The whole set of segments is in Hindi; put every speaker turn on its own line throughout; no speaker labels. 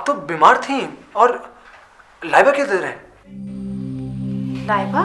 आप तो बीमार थी। और लाइबा किधर है?
लाइबा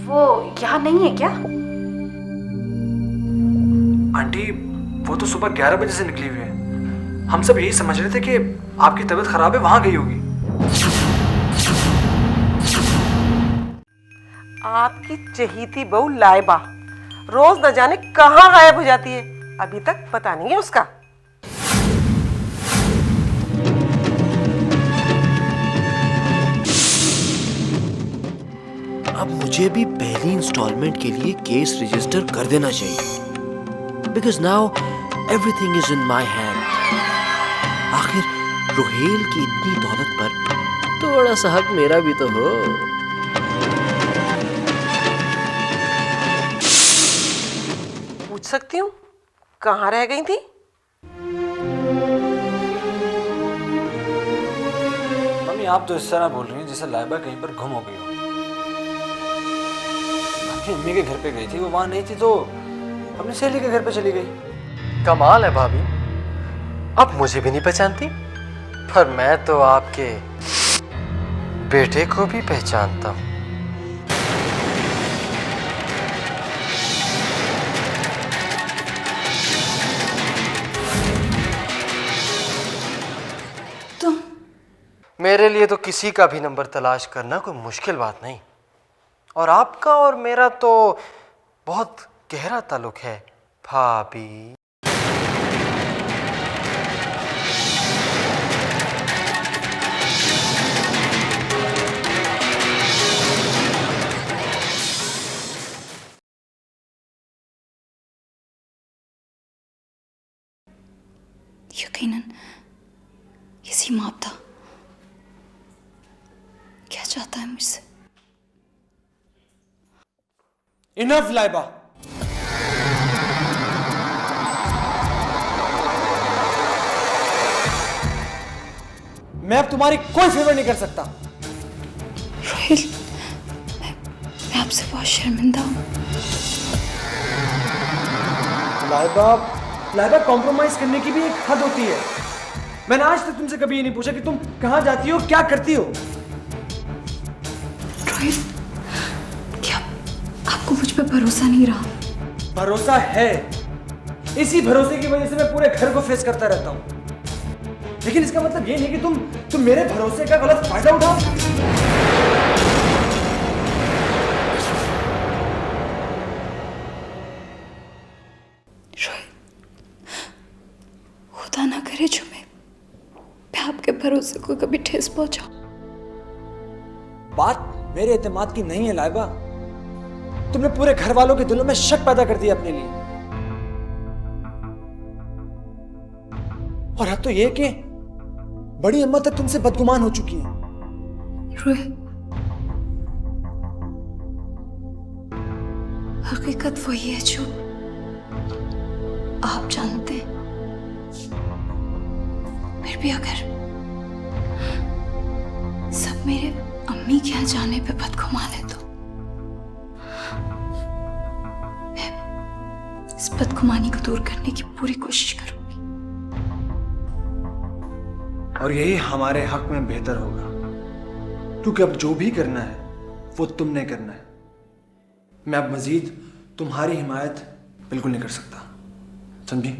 वो यहाँ नहीं है क्या?
आंटी वो तो सुबह 11 बजे से निकली हुई है। हम सब यही समझ रहे थे कि आपकी तबीयत खराब है, वहां गई होगी।
आपकी चहीती बहू लाइबा रोज न जाने कहाँ गायब हो जाती है, अभी तक पता नहीं है उसका।
अब मुझे भी पहली इंस्टॉलमेंट के लिए केस रजिस्टर कर देना चाहिए, because now everything is in my hand. आखिर रुहेल की इतनी दौलत पर थोड़ा सा हक मेरा भी तो हो।
पूछ सकती हूँ कहाँ रह गई थी?
मम्मी आप तो इस तरह बोल रही हैं जैसे लाइबा कहीं पर गुम हो गई हो। अपनी अम्मी के घर पे गई थी, वो वहां नहीं थी तो अपनी सहेली के घर पे चली गई।
कमाल है भाभी, आप मुझे भी नहीं पहचानती, पर मैं तो आपके बेटे को भी पहचानता हूँ।
तुम?
मेरे लिए तो किसी का भी नंबर तलाश करना कोई मुश्किल बात नहीं, और आपका और मेरा तो बहुत गहरा ताल्लुक है भाभी।
यकीनन ये सीमाप था। क्या चाहता है मुझसे?
इनफ लाइबा। मैं अब तुम्हारी कोई फेवर नहीं कर सकता।
रोहिल, मैं आपसे बहुत शर्मिंदा हूँ।
लाइबा कॉम्प्रोमाइज करने की भी एक हद होती है। मैंने आज तक तुमसे कभी ये नहीं पूछा कि तुम कहाँ जाती हो, क्या करती हो।
रोहिल, क्या आपको मुझ पर भरोसा नहीं रहा?
भरोसा है, इसी भरोसे की वजह से मैं पूरे घर को फेस करता रहता हूँ। लेकिन इसका मतलब ये नहीं कि तुम मेरे भरोसे का गलत फायदा उठाओ।
रोहिल, खुदा ना करे जो मैं आपके भरोसे को कभी ठेस पहुंचाऊं।
बात मेरे एतमाद की नहीं है लाइबा। तुमने पूरे घर वालों के दिलों में शक पैदा कर दिया अपने लिए। और अब तो ये कि बड़ी अम्मा तक तुमसे बदगुमान हो चुकी हैं।
रोहित, हकीकत वही है जो आप जानते हैं। फिर भी अगर सब मेरे अम्मी के यहाँ जाने पे बदगुमान है तो मैं इस बदगुमानी को दूर करने की पूरी कोशिश करूंगी।
और यही हमारे हक में बेहतर होगा, क्योंकि अब जो भी करना है वो तुमने करना है। मैं अब मजीद तुम्हारी हिमायत बिल्कुल नहीं कर सकता, समझी?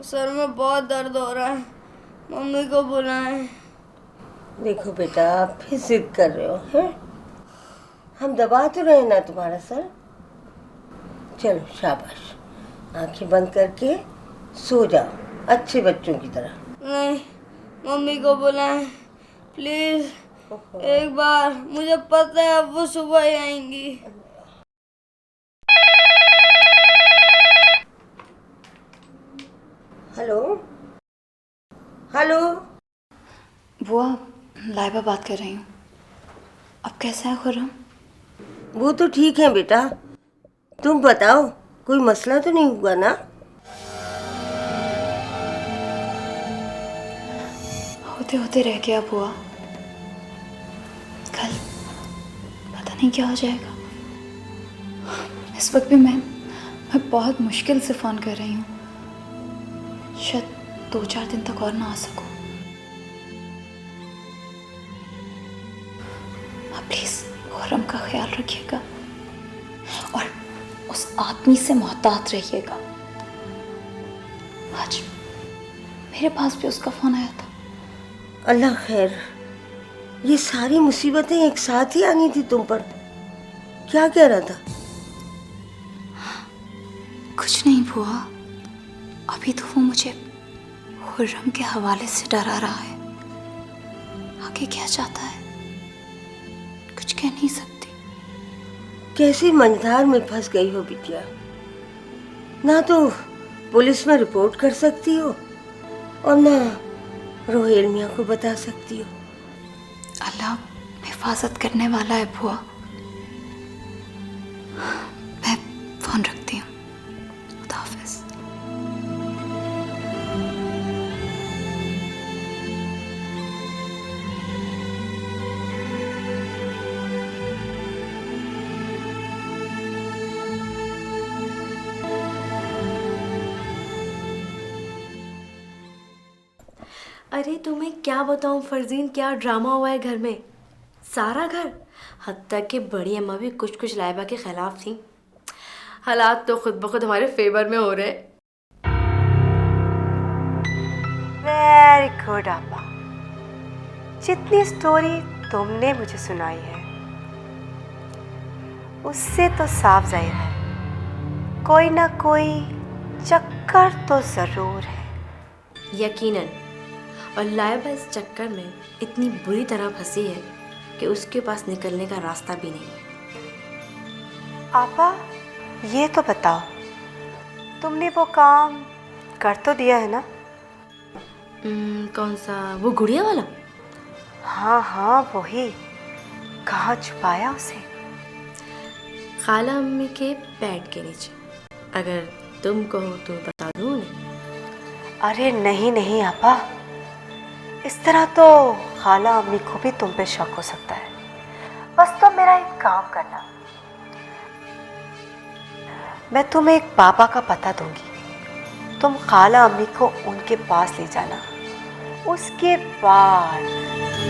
सर में बहुत दर्द हो रहा है, मम्मी को बुलाएं।
देखो बेटा, आप फिर जिद कर रहे हो हैं? हम दबा तो रहे ना तुम्हारा सर। चलो शाबाश, आंखें बंद करके सो जाओ अच्छे बच्चों की तरह।
नहीं, मम्मी को बुलाएं, प्लीज एक बार, मुझे पता है अब वो सुबह ही आएंगी।
Hello hello.
बुआ, लाइबा बात कर रही हूँ। अब कैसा है खुर्रम?
वो तो ठीक है बेटा, तुम बताओ कोई मसला तो नहीं हुआ ना?
होते होते रह गया बुआ। कल पता नहीं क्या हो जाएगा। इस वक्त भी मैं बहुत मुश्किल से फ़ोन कर रही हूँ। शायद 2-4 दिन तक और ना आ सकूँ। आप प्लीज़ खुर्रम का ख्याल रखिएगा और उस आदमी से मोहतात रहिएगा। आज मेरे पास भी उसका फ़ोन आया था।
अल्लाह खैर, ये सारी मुसीबतें एक साथ ही आनी थी तुम पर। क्या कह रहा था?
कुछ नहीं बुआ, अभी तो वो मुझे खुर्रम के हवाले से डरा रहा है। आगे क्या चाहता है कुछ कह नहीं सकती।
कैसी मंझधार में फंस गई हो बिटिया। ना तो पुलिस में रिपोर्ट कर सकती हो और ना रोहेल मियाँ को बता सकती हो।
अल्लाह हिफाजत करने वाला है बुआ। मैं फोन रखती हूँ। खुदा हाफिज़।
अरे तुम्हें क्या बताऊं फरजीन, क्या ड्रामा हुआ है घर में। सारा घर, हत्ता कि बड़ी अम्मा भी कुछ कुछ लाइबा के खिलाफ थी। हालात तो खुद ब खुद हमारे फेवर में हो रहे।
वेरी गुड आपा। जितनी स्टोरी तुमने मुझे सुनाई है उससे तो साफ जाहिर है कोई ना कोई चक्कर तो जरूर है।
यकीनन, और लाइबा इस चक्कर में इतनी बुरी तरह फंसी है कि उसके पास निकलने का रास्ता भी नहीं है।
आपा ये तो बताओ, तुमने वो काम कर तो दिया है ना?
कौन सा, वो गुड़िया वाला?
हाँ हाँ वही। कहाँ छुपाया उसे?
खाला अम्मी के पैड के नीचे। अगर तुम कहो तो बता दूँ उन्हें।
अरे नहीं नहीं आपा, इस तरह तो खाला अम्मी को भी तुम पे शक हो सकता है। बस तुम मेरा एक काम करना, मैं तुम्हें एक बाबा का पता दूंगी, तुम खाला अम्मी को उनके पास ले जाना। उसके बाद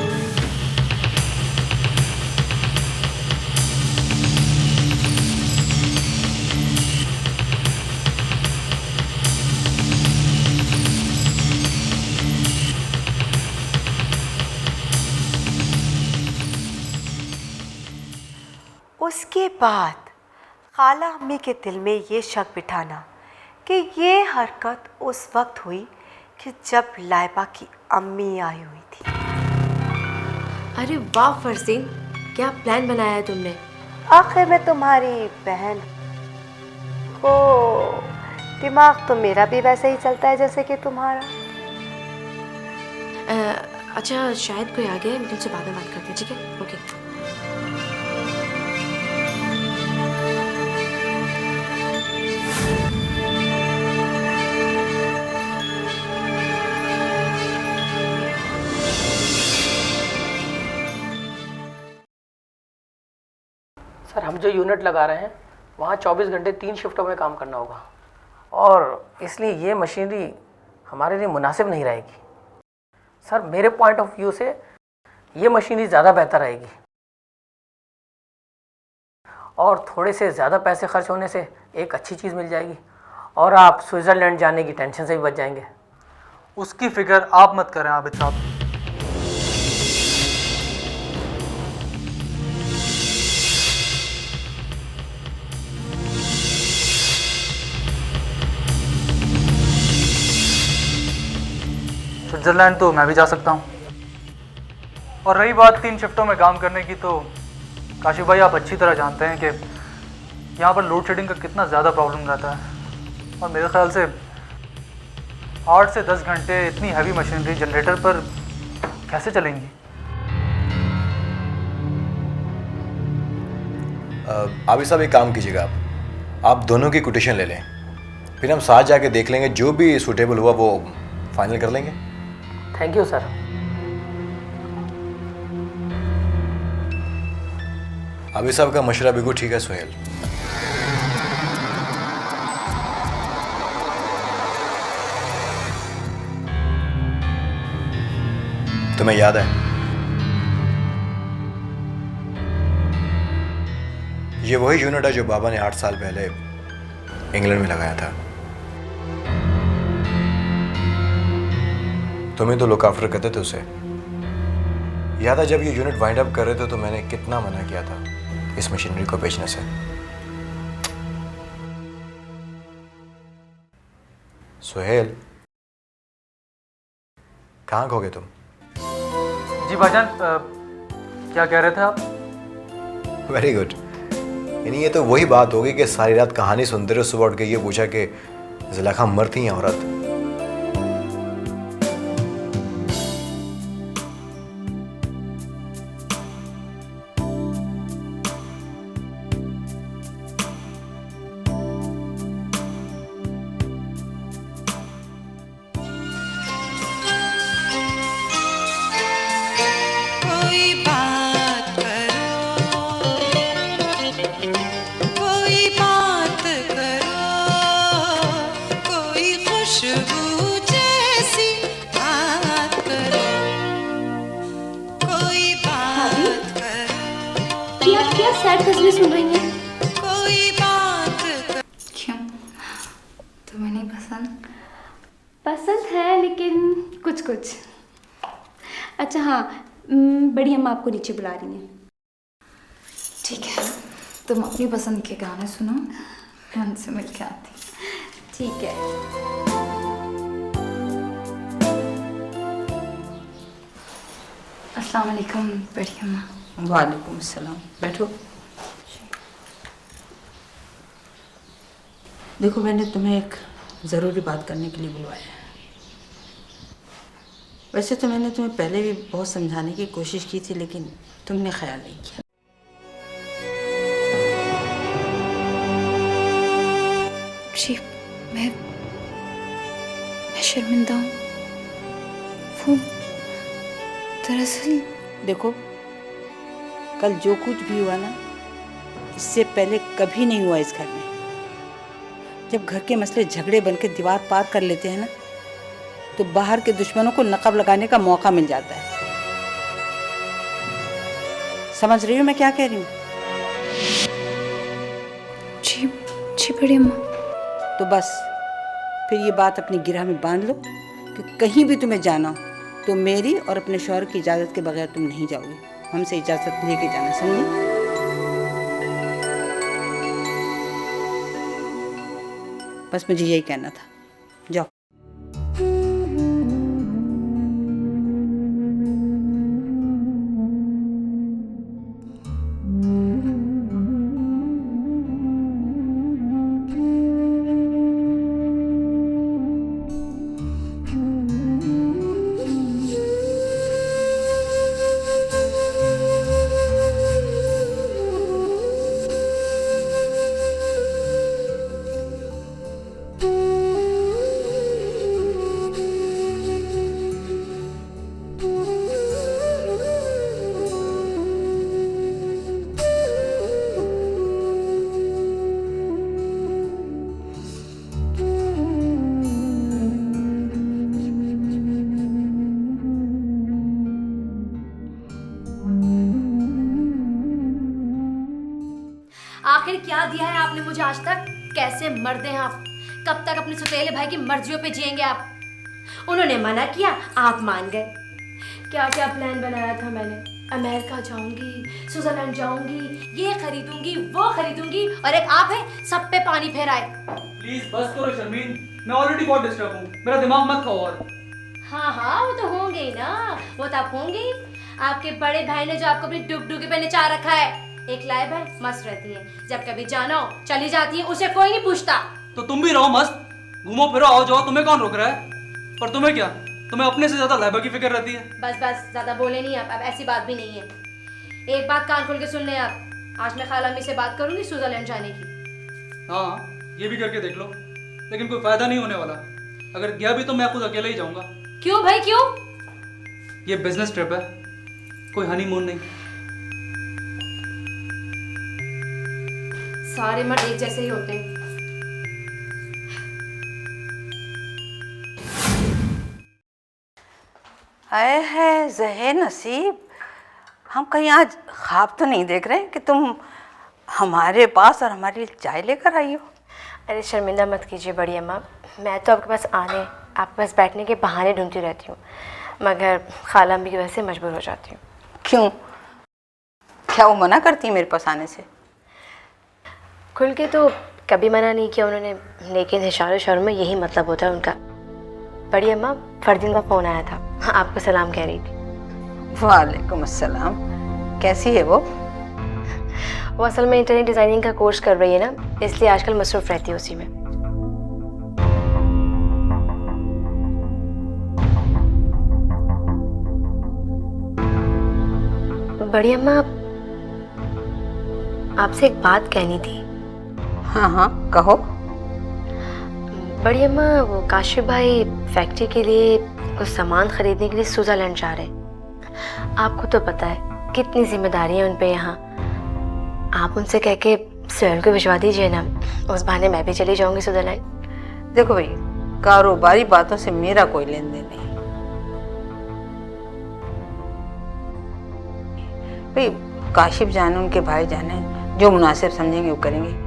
खाला अम्मी के दिल में ये शक बिठाना कि ये हरकत उस वक्त हुई कि जब लाइबा की अम्मी आई हुई थी।
अरे वाह फरजीन, क्या प्लान बनाया है तुमने।
आखिर में तुम्हारी बहन को दिमाग तो मेरा भी वैसे ही चलता है जैसे कि तुम्हारा।
अच्छा शायद कोई आ गया है, मैं तुमसे बाद में बात करती हूँ, ठीक है? ओके।
सर हम जो यूनिट लगा रहे हैं वहाँ 24 घंटे 3 शिफ्टों में काम करना होगा और इसलिए ये मशीनरी हमारे लिए मुनासिब नहीं रहेगी। सर मेरे पॉइंट ऑफ व्यू से ये मशीनरी ज़्यादा बेहतर रहेगी और थोड़े से ज़्यादा पैसे खर्च होने से एक अच्छी चीज़ मिल जाएगी और आप स्विट्ज़रलैंड जाने की टेंशन से भी बच जाएंगे।
उसकी फिक्र आप मत करें आबिद साहब। स्विट्ज़रलैंड तो मैं भी जा सकता हूँ, और रही बात 3 शिफ्टों में काम करने की, तो काशिफ भाई आप अच्छी तरह जानते हैं कि यहाँ पर लोड शेडिंग का कितना ज़्यादा प्रॉब्लम रहता है। और मेरे ख्याल से 8 से 10 घंटे इतनी हैवी मशीनरी जनरेटर पर कैसे चलेंगी?
आबिद साहब एक काम कीजिएगा, आप दोनों की कोटेशन ले लें, फिर हम साथ जाके देख लेंगे, जो भी सूटेबल हुआ वो फाइनल कर लेंगे।
Thank you sir.
आबिद साहब का मशवरा बिल्कुल ठीक है सोहेल। तुम्हें याद है ये वही यूनिट है जो बाबा ने 8 साल पहले इंग्लैंड में लगाया था। तुम्हें तो लुक आफ्टर करते थे उसे। याद है जब ये यूनिट वाइंड अप कर रहे थे तो मैंने कितना मना किया था इस मशीनरी को बेचने से। सोहेल, कहाँ खो गए तुम?
जी भाईजान, क्या कह रहे थे आप?
Very good. यानी ये तो वही बात होगी कि सारी रात कहानी सुनते रहे, सुबह उठ के ये पूछा कि ज़ुलेखा मर थी या औरत।
क्या सैड गजलें सुन रही हैं?
क्यों, तुम्हें नहीं पसंद?
पसंद है लेकिन कुछ कुछ। अच्छा हाँ, बड़ी अम्मा आपको नीचे बुला रही हैं।
ठीक है, तुम अपनी पसंद के गाने सुनो, मैं उनसे मिल के आती।
ठीक है।
अस्सलाम वालेकुम बड़ी अम्मा।
वालेकुम सलाम, बैठो। देखो मैंने तुम्हें एक ज़रूरी बात करने के लिए बुलवाया है। वैसे तो मैंने तुम्हें पहले भी बहुत समझाने की कोशिश की थी लेकिन तुमने ख्याल नहीं किया।
जी, मैं शर्मिंदा हूँ। वो दरअसल
देखो कल जो कुछ भी हुआ ना, इससे पहले कभी नहीं हुआ इस घर में। जब घर के मसले झगड़े बनकर दीवार पार कर लेते हैं ना, तो बाहर के दुश्मनों को नकाब लगाने का मौका मिल जाता है। समझ रही हो मैं क्या कह रही हूँ?
जी जी बड़ी अम्मा।
तो बस फिर ये बात अपनी गिरह में बांध लो कि कहीं भी तुम्हें जाना हो तो मेरी और अपने शौहर की इजाज़त के बगैर तुम नहीं जाओगे। हमसे इजाज़त लेके जाना, समझी? बस मुझे यही कहना था, जाओ।
आखिर क्या दिया है आपने मुझे आज तक? कैसे मर्द हैं आप? कब तक अपने सौतेले भाई की मर्जियों पे जिएंगे आप? उन्होंने मना किया, आप मान गए। क्या क्या प्लान बनाया था मैंने? अमेरिका जाऊंगी, स्विट्जरलैंड जाऊंगी, ये खरीदूंगी, वो खरीदूंगी, और एक आप है सब पे पानी फेराए।
प्लीज बस करो शर्मीन, मैं ऑलरेडी बहुत डिस्टर्ब हूँ, मेरा दिमाग मत खाओ और।
हाँ हाँ, वो तो होंगे ही ना, वो तो आप होंगे ही। आपके बड़े भाई ने जो आपको अपनी डुगडुगी पे नचा रखा है। एक लाइबा मस्त रहती है, जब कभी जाना हो चली जाती है, उसे कोई नहीं पूछता।
तो तुम भी रहो मस्त, घूमो फिरो आओ जाओ, तुम्हें कौन रोक रहा है? पर तुम्हें क्या, तुम्हें अपने से ज्यादा लाइबा की फिक्र रहती है।
बस बस, ज्यादा बोले नहीं आप, अब ऐसी बात भी नहीं है। एक बात कान खोल के सुन लें आप, आज मैं खाला अम्मी से बात करूंगी स्विट्जरलैंड जाने की।
हाँ ये भी करके देख लो, लेकिन कोई फायदा नहीं होने वाला। अगर गया भी तो मैं खुद अकेले ही जाऊंगा।
क्यों भाई क्यों?
ये बिजनेस ट्रिप है, कोई हनीमून नहीं।
सारे मर्द एक जैसे ही होते हैं।
आए है ज़हे नसीब, हम कहीं आज ख्वाब तो नहीं देख रहे कि तुम हमारे पास और हमारे लिए चाय लेकर आई हो।
अरे शर्मिंदा मत कीजिए बड़ी अम्मा, मैं तो आपके पास आने, आपके पास बैठने के बहाने ढूंढती रहती हूँ, मगर खाला अम्मी की वजह से मजबूर हो जाती हूँ।
क्यों, क्या वो मना करती है मेरे पास आने से?
खुल के तो कभी मना नहीं किया उन्होंने, लेकिन इशारों में यही मतलब होता है उनका। बड़ी अम्मा, फरदीन का फ़ोन आया था, आपको सलाम कह रही थी।
वालेकुम अस्सलाम, कैसी है वो?
वो असल में इंटरनेट डिज़ाइनिंग का कोर्स कर रही है ना, इसलिए आजकल मसरूफ़ रहती है उसी में। बड़ी अम्मा, आपसे एक बात कहनी थी।
हाँ हाँ कहो।
बड़ी अम्मा, वो काशिफ भाई फैक्ट्री के लिए कुछ सामान खरीदने के लिए स्विट्जरलैंड जा रहे हैं। आपको तो पता है कितनी जिम्मेदारी है उन पे यहाँ। आप उनसे कह के सोहेल को भिजवा दीजिए ना, उस बहाने मैं भी चली जाऊंगी स्विट्जरलैंड।
देखो भाई, कारोबारी बातों से मेरा कोई लेन देन नहीं भाई। काशिफ जाने, उनके भाई जाने, जो मुनासिब समझेंगे वो करेंगे।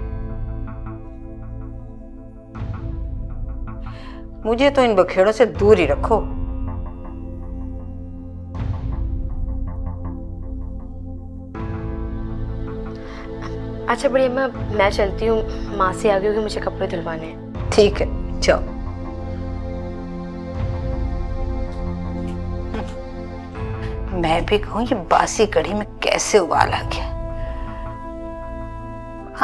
मुझे तो इन बखेड़ों से दूर ही रखो।
अच्छा बड़ी अम्मा, मैं चलती हूँ, माँ से आ गई होगी, मुझे कपड़े धुलवाने हैं।
ठीक है जाओ। मैं भी कहूँ ये बासी कढ़ी में कैसे उबाल आ गया।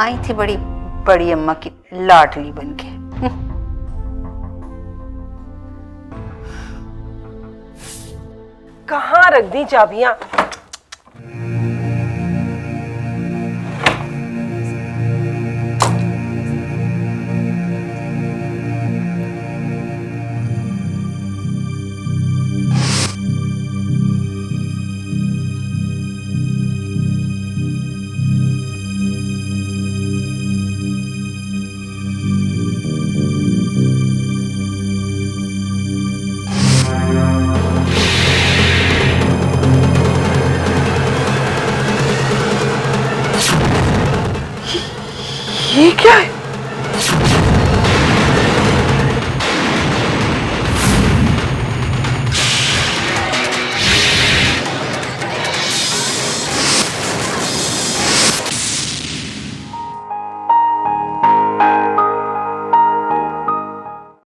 आई थी बड़ी अम्मा की लाडली बन के।
कहाँ रख दी चाबियां? ये क्या है?